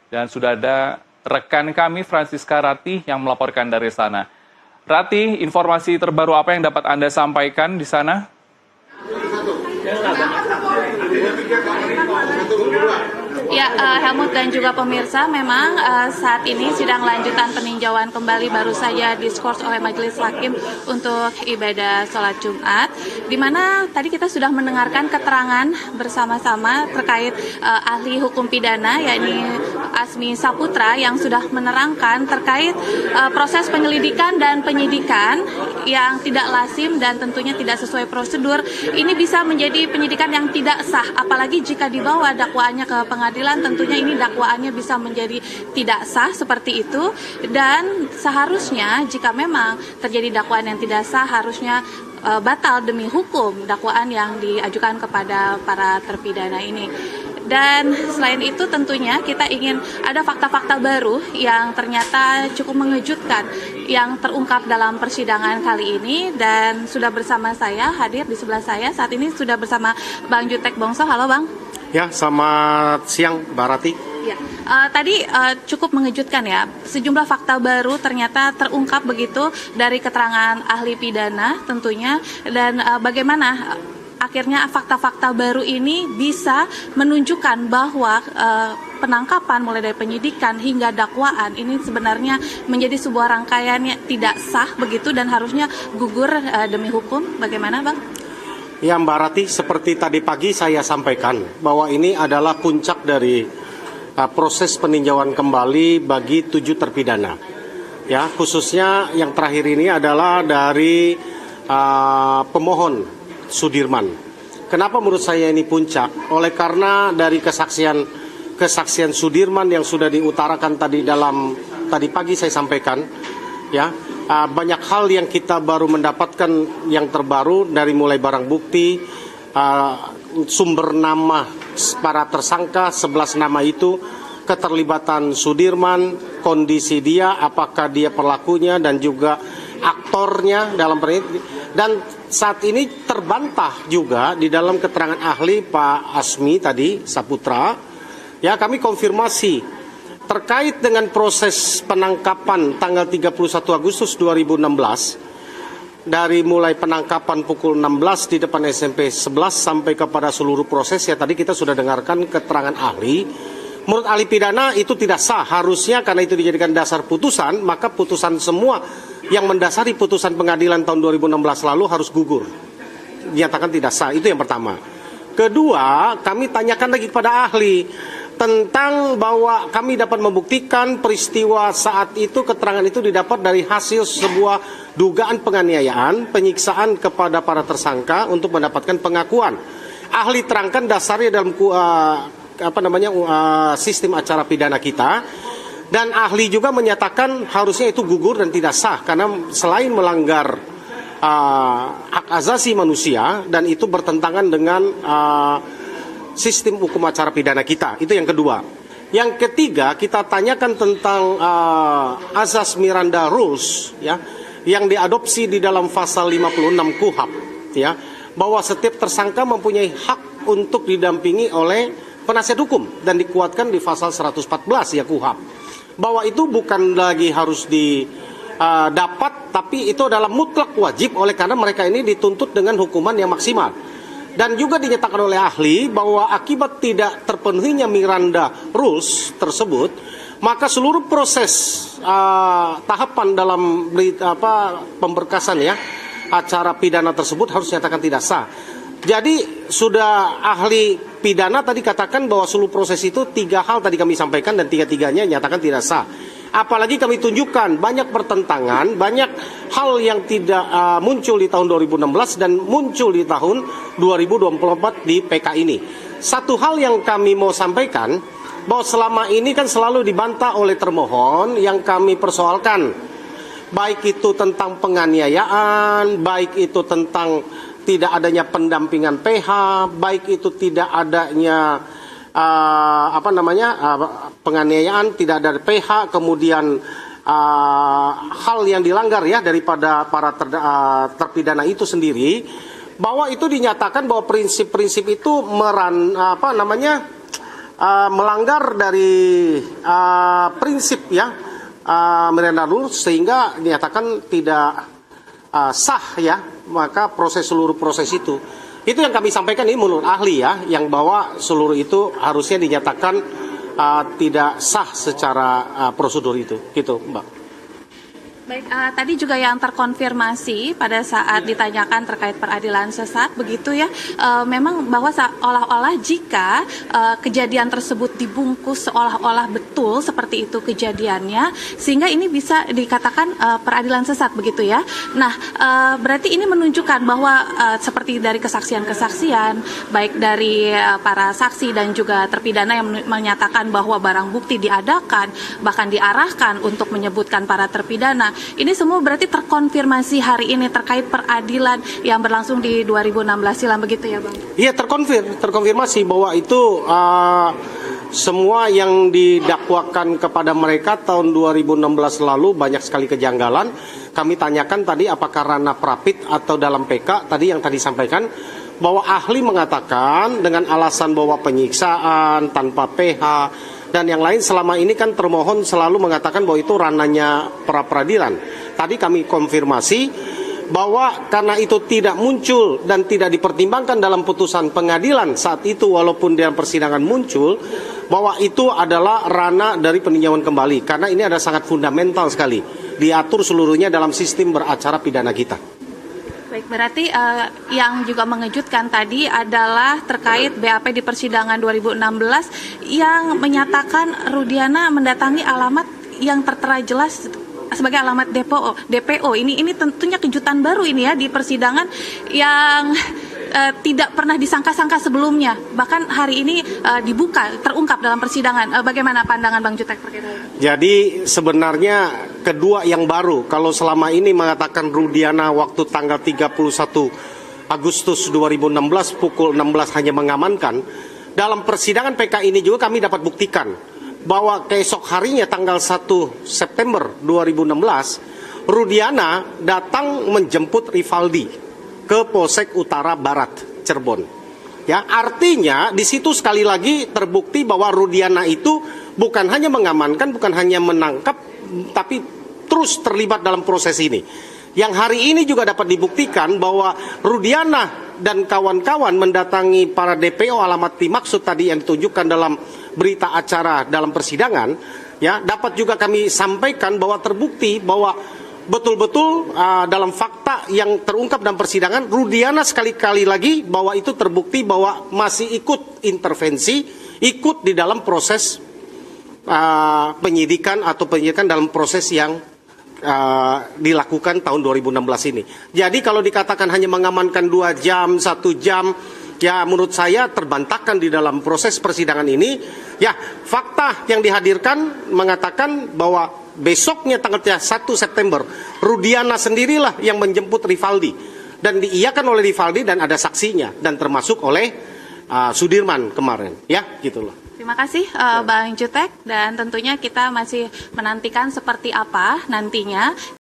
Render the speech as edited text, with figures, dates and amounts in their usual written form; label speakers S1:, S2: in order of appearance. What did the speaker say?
S1: Dan sudah ada rekan kami Francisca Ratih yang melaporkan dari sana. Ratih, informasi terbaru apa yang dapat Anda sampaikan di sana?
S2: Ya, Helmut dan juga pemirsa, memang saat ini sidang lanjutan peninjauan kembali baru saja diskors oleh Majelis Hakim untuk ibadah sholat Jumat, di mana tadi kita sudah mendengarkan keterangan bersama-sama terkait ahli hukum pidana, yakni Asmi Saputra, yang sudah menerangkan terkait proses penyelidikan dan penyidikan yang tidak lazim dan tentunya tidak sesuai prosedur. Ini bisa menjadi penyidikan yang tidak sah, apalagi jika dibawa dakwaannya ke pengadilan, tentunya ini dakwaannya bisa menjadi tidak sah seperti itu. Dan seharusnya jika memang terjadi dakwaan yang tidak sah, harusnya batal demi hukum dakwaan yang diajukan kepada para terpidana ini. Dan selain itu tentunya kita ingin ada fakta-fakta baru yang ternyata cukup mengejutkan yang terungkap dalam persidangan kali ini. Dan sudah bersama saya, hadir di sebelah saya saat ini sudah bersama Bang Jutek Bongso. Halo Bang.
S3: Ya, selamat siang Mbak Rati.
S2: Ya, tadi cukup mengejutkan ya, sejumlah fakta baru ternyata terungkap begitu dari keterangan ahli pidana tentunya. Dan bagaimana akhirnya fakta-fakta baru ini bisa menunjukkan bahwa penangkapan mulai dari penyidikan hingga dakwaan ini sebenarnya menjadi sebuah rangkaian yang tidak sah begitu dan harusnya gugur demi hukum. Bagaimana Bang?
S3: Ya Mbak Rati, seperti tadi pagi saya sampaikan bahwa ini adalah puncak dari proses peninjauan kembali bagi 7 terpidana. Ya, khususnya yang terakhir ini adalah dari pemohon Sudirman. Kenapa menurut saya ini puncak? Oleh karena dari kesaksian Sudirman yang sudah diutarakan tadi pagi saya sampaikan, ya. Banyak hal yang kita baru mendapatkan yang terbaru dari mulai barang bukti, sumber nama para tersangka, 11 nama itu, keterlibatan Sudirman, kondisi dia, apakah dia pelakunya dan juga aktornya dalam dan saat ini terbantah juga di dalam keterangan ahli Pak Asmi tadi, Saputra, ya kami konfirmasi terkait dengan proses penangkapan tanggal 31 Agustus 2016, dari mulai penangkapan pukul 16 di depan SMP 11 sampai kepada seluruh proses, ya tadi kita sudah dengarkan keterangan ahli. Menurut ahli pidana itu tidak sah, harusnya karena itu dijadikan dasar putusan, maka putusan semua yang mendasari putusan pengadilan tahun 2016 lalu harus gugur, dinyatakan tidak sah. Itu yang pertama. Kedua, kami tanyakan lagi kepada ahli tentang bahwa kami dapat membuktikan peristiwa saat itu, keterangan itu didapat dari hasil sebuah dugaan penganiayaan, penyiksaan kepada para tersangka untuk mendapatkan pengakuan. Ahli terangkan dasarnya dalam sistem acara pidana kita, dan ahli juga menyatakan harusnya itu gugur dan tidak sah karena selain melanggar hak asasi manusia dan itu bertentangan dengan sistem hukum acara pidana kita. Itu yang kedua. Yang ketiga, kita tanyakan tentang azas Miranda Rules, ya, yang diadopsi di dalam pasal 56 KUHP, ya, bahwa setiap tersangka mempunyai hak untuk didampingi oleh penasihat hukum dan dikuatkan di pasal 114 ya KUHP. Bahwa itu bukan lagi harus didapat, tapi itu adalah mutlak wajib oleh karena mereka ini dituntut dengan hukuman yang maksimal. Dan juga dinyatakan oleh ahli bahwa akibat tidak terpenuhinya Miranda Rules tersebut, maka seluruh proses tahapan dalam pemberkasan ya acara pidana tersebut harus dinyatakan tidak sah. Jadi sudah ahli pidana tadi katakan bahwa seluruh proses itu 3 hal tadi kami sampaikan dan 3-tiganya nyatakan tidak sah. Apalagi kami tunjukkan banyak pertentangan, banyak hal yang tidak muncul di tahun 2016 dan muncul di tahun 2024 di PK ini. Satu hal yang kami mau sampaikan, bahwa selama ini kan selalu dibantah oleh termohon yang kami persoalkan. Baik itu tentang penganiayaan, baik itu tentang tidak adanya pendampingan PH, baik itu tidak adanya penganiayaan, tidak ada PH, kemudian hal yang dilanggar ya daripada para terpidana itu sendiri, bahwa itu dinyatakan bahwa prinsip-prinsip itu melanggar dari prinsip ya Miranda Rules sehingga dinyatakan tidak sah ya, maka seluruh proses itu yang kami sampaikan ini menurut ahli ya, yang bahwa seluruh itu harusnya dinyatakan tidak sah secara prosedur itu, gitu Mbak.
S2: Baik, tadi juga yang terkonfirmasi pada saat ditanyakan terkait peradilan sesat, begitu ya, memang bahwa seolah-olah jika kejadian tersebut dibungkus seolah-olah betul seperti itu kejadiannya, sehingga ini bisa dikatakan peradilan sesat, begitu ya. Nah, berarti ini menunjukkan bahwa seperti dari kesaksian-kesaksian, baik dari para saksi dan juga terpidana yang menyatakan bahwa barang bukti diadakan, bahkan diarahkan untuk menyebutkan para terpidana. Ini semua berarti terkonfirmasi hari ini terkait peradilan yang berlangsung di 2016 silam, begitu ya Bang? Iya,
S3: terkonfirmasi bahwa itu semua yang didakwakan kepada mereka tahun 2016 lalu banyak sekali kejanggalan. Kami tanyakan tadi apakah ranah prapit atau dalam PK, tadi yang tadi sampaikan bahwa ahli mengatakan dengan alasan bahwa penyiksaan tanpa PH dan yang lain, selama ini kan termohon selalu mengatakan bahwa itu ranahnya pra-peradilan. Tadi kami konfirmasi bahwa karena itu tidak muncul dan tidak dipertimbangkan dalam putusan pengadilan saat itu, walaupun dalam persidangan muncul, bahwa itu adalah ranah dari peninjauan kembali. Karena ini ada sangat fundamental sekali, diatur seluruhnya dalam sistem beracara pidana kita.
S2: Baik, berarti yang juga mengejutkan tadi adalah terkait BAP di persidangan 2016 yang menyatakan Rudiana mendatangi alamat yang tertera jelas sebagai alamat DPO. Ini tentunya kejutan baru ini ya di persidangan yang tidak pernah disangka-sangka sebelumnya. Bahkan hari ini terungkap dalam persidangan. Bagaimana pandangan Bang Jutek terkait hal ini?
S3: Jadi sebenarnya kedua yang baru, kalau selama ini mengatakan Rudiana waktu tanggal 31 Agustus 2016 pukul 16 hanya mengamankan, dalam persidangan PK ini juga kami dapat buktikan bahwa keesok harinya tanggal 1 September 2016 Rudiana datang menjemput Rivaldi ke Polsek Utara Barat Cirebon. Ya, artinya di situ sekali lagi terbukti bahwa Rudiana itu bukan hanya mengamankan, bukan hanya menangkap, tapi terus terlibat dalam proses ini. Yang hari ini juga dapat dibuktikan bahwa Rudiana dan kawan-kawan mendatangi para DPO alamat dimaksud tadi yang ditunjukkan dalam berita acara dalam persidangan, ya, dapat juga kami sampaikan bahwa terbukti bahwa betul-betul dalam fakta yang terungkap dalam persidangan, Rudiana sekali-kali lagi bahwa itu terbukti bahwa masih ikut intervensi, ikut di dalam proses penyidikan dalam proses yang dilakukan tahun 2016 ini. Jadi kalau dikatakan hanya mengamankan 2 jam, 1 jam, ya menurut saya terbantahkan di dalam proses persidangan ini. Ya, fakta yang dihadirkan mengatakan bahwa besoknya tanggal 1 September, Rudiana sendirilah yang menjemput Rivaldi. Dan diiyakan oleh Rivaldi dan ada saksinya. Dan termasuk oleh Sudirman kemarin. Ya, gitulah.
S2: Terima kasih Bang Jutek, dan tentunya kita masih menantikan seperti apa nantinya